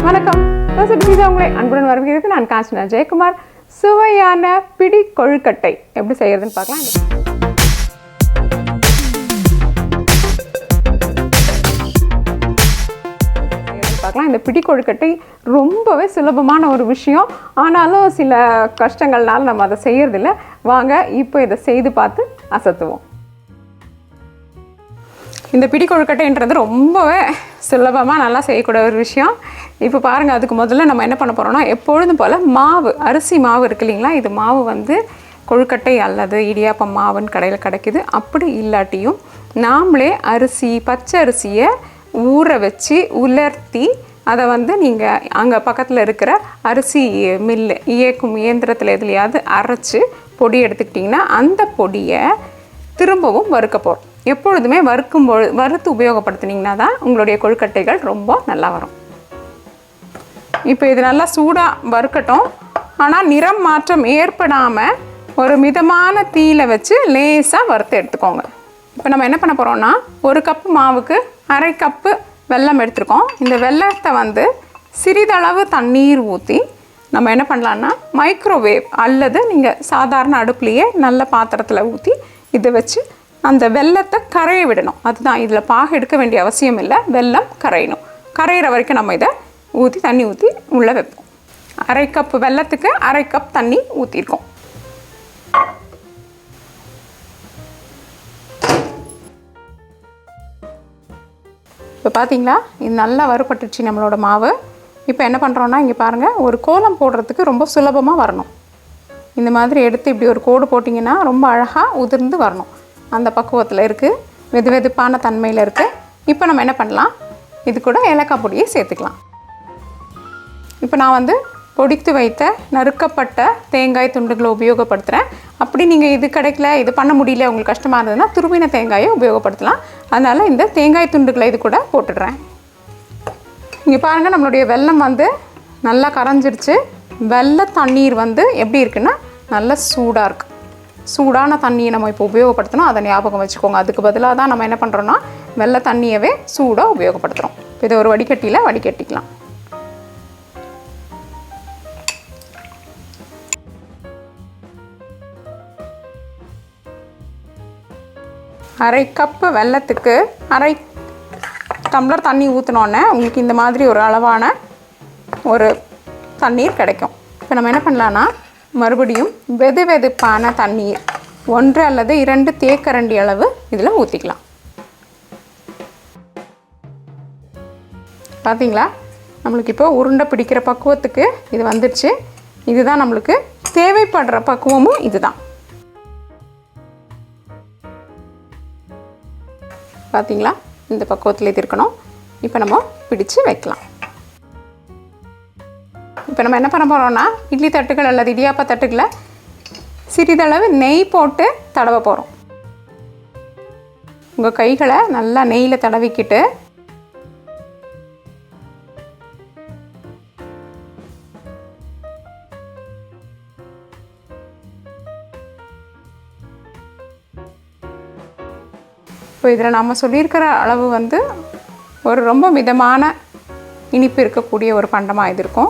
வணக்கம். உங்களை அன்புடன் வரவேற்கிறது. நான் காஞ்சனா ஜெயக்குமார். சுவையான பிடி கொழுக்கட்டை எப்படி செய்யறதுன்னு பார்க்கலாம். இந்த பிடி கொழுக்கட்டை ரொம்பவே சுலபமான ஒரு விஷயம். ஆனாலும் சில கஷ்டங்கள்னால நம்ம அதை செய்யறதில்ல. வாங்க இப்போ இதை செய்து பார்த்து அசத்துவோம். இந்த பிடி கொழுக்கட்டைன்றது ரொம்பவே சுலபமாக நல்லா செய்யக்கூடிய ஒரு விஷயம். இப்போ பாருங்கள், அதுக்கு முதல்ல நம்ம என்ன பண்ண போகிறோம்னா, எப்பொழுதும் போல் மாவு, அரிசி மாவு இருக்குது இல்லைங்களா, இது மாவு வந்து கொழுக்கட்டை அல்லது இடியாப்பம் மாவுன்னு கடையில் கிடைக்குது. அப்படி இல்லாட்டியும் நாமளே அரிசி, பச்சை அரிசியை ஊற வச்சு உலர்த்தி அதை வந்து நீங்கள் அங்கே பக்கத்தில் இருக்கிற அரிசி மில்லு இயக்கும் இயந்திரத்தில் எதுலையாவது அரைச்சி பொடி எடுத்துக்கிட்டிங்கன்னா அந்த பொடியை திரும்பவும் வறுக்க போகிறோம். எப்பொழுதுமே வறுத்து உபயோகப்படுத்தினீங்கன்னா தான் உங்களுடைய கொழுக்கட்டைகள் ரொம்ப நல்லா வரும். இப்போ இது நல்லா சூடாக வறுக்கட்டும். ஆனால் நிறம் மாற்றம் ஏற்படாமல் ஒரு மிதமான தீயில வச்சு லேசாக வறுத்து எடுத்துக்கோங்க. இப்போ நம்ம என்ன பண்ண போகிறோம்னா, ஒரு கப்பு மாவுக்கு அரை கப்பு வெல்லம் எடுத்துருக்கோம். இந்த வெல்லத்தை வந்து சிறிதளவு தண்ணீர் ஊற்றி நம்ம என்ன பண்ணலான்னா, மைக்ரோவேவ் அல்லது நீங்கள் சாதாரண அடுப்புலையே நல்ல பாத்திரத்தில் ஊற்றி இதை வச்சு அந்த வெல்லத்தை கரைய விடணும். அதுதான், இதில் பாகு எடுக்க வேண்டிய அவசியம் இல்லை. வெல்லம் கரையணும். கரையிற வரைக்கும் நம்ம இதை ஊற்றி தண்ணி ஊற்றி உள்ளே வைப்போம். அரை கப்பு வெல்லத்துக்கு அரை கப் தண்ணி ஊற்றிருக்கோம். இப்போ பார்த்தீங்களா, இது நல்லா வறுபட்டுச்சு நம்மளோட மாவு. இப்போ என்ன பண்ணுறோன்னா, இங்கே பாருங்கள், ஒரு கோலம் போடுறதுக்கு ரொம்ப சுலபமாக வரணும். இந்த மாதிரி எடுத்து இப்படி ஒரு கோடு போட்டிங்கன்னா ரொம்ப அழகாக உதிர்ந்து வரணும். அந்த பக்குவத்தில் இருக்குது, வெது வெதுப்பான தன்மையில் இருக்குது. இப்போ நம்ம என்ன பண்ணலாம், இது கூட ஏலக்காய் பொடியை சேர்த்துக்கலாம். இப்போ நான் வந்து பொடித்து வைத்த நறுக்கப்பட்ட தேங்காய் துண்டுகளை உபயோகப்படுத்துகிறேன். அப்படி நீங்கள் இது கிடைக்கல, இது பண்ண முடியல, உங்களுக்கு கஷ்டமாக இருந்ததுன்னா துருவின தேங்காயை உபயோகப்படுத்தலாம். அதனால் இந்த தேங்காய் துண்டுகளை இது கூட போட்டுடுறேன். இங்கே பாருங்கள், நம்மளுடைய வெல்லம் வந்து நல்லா கரைஞ்சிருச்சு. வெள்ளை தண்ணீர் வந்து எப்படி இருக்குன்னா நல்லா சூடாக இருக்குது. சூடான தண்ணியை நம்ம இப்போ உபயோகப்படுத்தணும், அதை ஞாபகம் வச்சுக்கோங்க. அதுக்கு பதிலாக தான் நம்ம என்ன பண்ணுறோன்னா, வெள்ளை தண்ணியவே சூடாக உபயோகப்படுத்துகிறோம். இதை ஒரு வடிகட்டியில் வடிகட்டிக்கலாம். அரை கப்பு வெல்லத்துக்கு அரை டம்ளர் தண்ணி ஊற்றினோன்னே உங்களுக்கு இந்த மாதிரி ஒரு அளவான ஒரு தண்ணீர் கிடைக்கும். இப்போ நம்ம என்ன பண்ணலான்னா, மறுபடியும் வெது வெதுப்பான தண்ணீர் 1 அல்லது 2 தேக்கரண்டி அளவு இதில் ஊற்றிக்கலாம். பார்த்தீங்களா, நம்மளுக்கு இப்போ உருண்டை பிடிக்கிற பக்குவத்துக்கு இது வந்துடுச்சு. இதுதான் நம்மளுக்கு தேவைப்படுற பக்குவமும் இதுதான். பார்த்தீங்களா, இந்த பக்குவத்தில் இது இருக்கணும். இப்போ நம்ம பிடிச்சு வைக்கலாம். இப்போ நம்ம என்ன பண்ண போகிறோம்னா, இட்லி தட்டுகள் அல்லது இடியாப்ப தட்டுகளை சிறிதளவு நெய் போட்டு தடவ போகிறோம். உங்கள் கைகளை நல்லா நெய்யில் தடவிக்கிட்டு இப்போ இதில் நம்ம சொல்லியிருக்கிற அளவு வந்து ஒரு ரொம்ப மிதமான இனிப்பு இருக்கக்கூடிய ஒரு பண்டமாக இது இருக்கும்.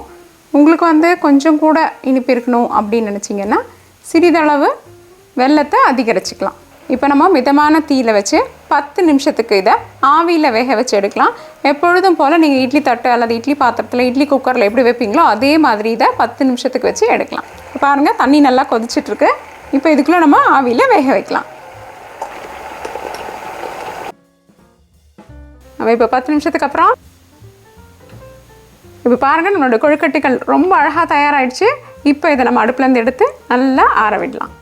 உங்களுக்கு வந்து கொஞ்சம் கூட இனிப்பு இருக்கணும் அப்படின்னு நினச்சிங்கன்னா சிறிதளவு வெல்லத்தை அதிகரிச்சுக்கலாம். இப்போ நம்ம மிதமான தீயில வச்சு 10 நிமிஷத்துக்கு இதை ஆவியில் வேக வச்சு எடுக்கலாம். எப்பொழுதும் போல் நீங்கள் இட்லி தட்டு அல்லது இட்லி பாத்திரத்தில், இட்லி குக்கரில் எப்படி வைப்பீங்களோ அதே மாதிரி இதை 10 நிமிஷத்துக்கு வச்சு எடுக்கலாம். இப்போ பாருங்கள், தண்ணி நல்லா கொதிச்சிட்ருக்கு. இப்போ இதுக்குள்ளே நம்ம ஆவியில் வேக வைக்கலாம். நம்ம இப்போ 10 நிமிஷத்துக்கு அப்புறம் இப்போ பாருங்கள், நம்மளோட கொழுக்கட்டைகள் ரொம்ப அழகாக தயாராகிடுச்சு. இப்போ இதை நம்ம அடுப்புலேருந்து எடுத்து நல்லா ஆற விடலாம்.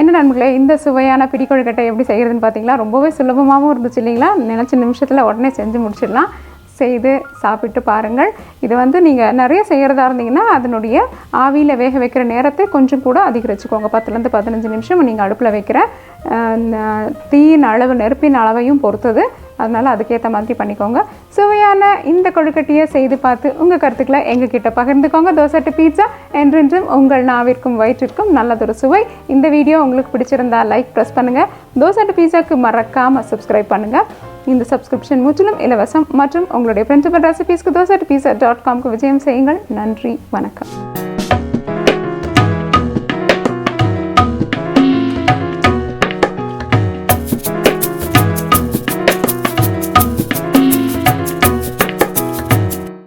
என்ன நண்பர்களே, இந்த சுவையான பிடி கொழுக்கட்டை எப்படி செய்கிறதுன்னு பார்த்தீங்களா? ரொம்பவே சுலபமாகவும் இருந்துச்சு இல்லைங்களா? நினச்ச நிமிஷத்தில் உடனே செஞ்சு முடிச்சிடலாம். செய்து சாப்பிட்டு பாருங்கள். இது வந்து நீங்கள் நிறைய செய்கிறதா இருந்தீங்கன்னா அதனுடைய ஆவியில் வேக வைக்கிற நேரத்தை கொஞ்சம் கூட அதிகரிச்சுக்கோங்க. 10லேருந்து 15 நிமிஷம் நீங்கள் அடுப்பில் வைக்கிற தீயின் அளவு, நெருப்பின் அளவையும் பொறுத்தது. அதனால் அதுக்கேற்ற மாதிரி பண்ணிக்கோங்க. சுவையான இந்த கொழுக்கட்டையை செய்து பார்த்து உங்கள் கருத்துக்களை எங்ககிட்ட பகிர்ந்துக்கோங்க. தோசை டு பீட்சா என்றென்றும் உங்கள் நாவிற்கும் வயிற்றிற்கும் நல்லதொரு சுவை. இந்த வீடியோ உங்களுக்கு பிடிச்சிருந்தா லைக் ப்ரெஸ் பண்ணுங்கள். தோசை டு பீட்சாக்கு மறக்காமல் சப்ஸ்கிரைப் பண்ணுங்கள். இந்த சப்ஸ்கிரிப்ஷன் முற்றிலும் இலவசம் மற்றும் உங்களுடைய பிரிண்டபிள் ரெசிபீஸ்க்கு dosa@pizza.com விஜயம் செய்யுங்கள். நன்றி, வணக்கம்.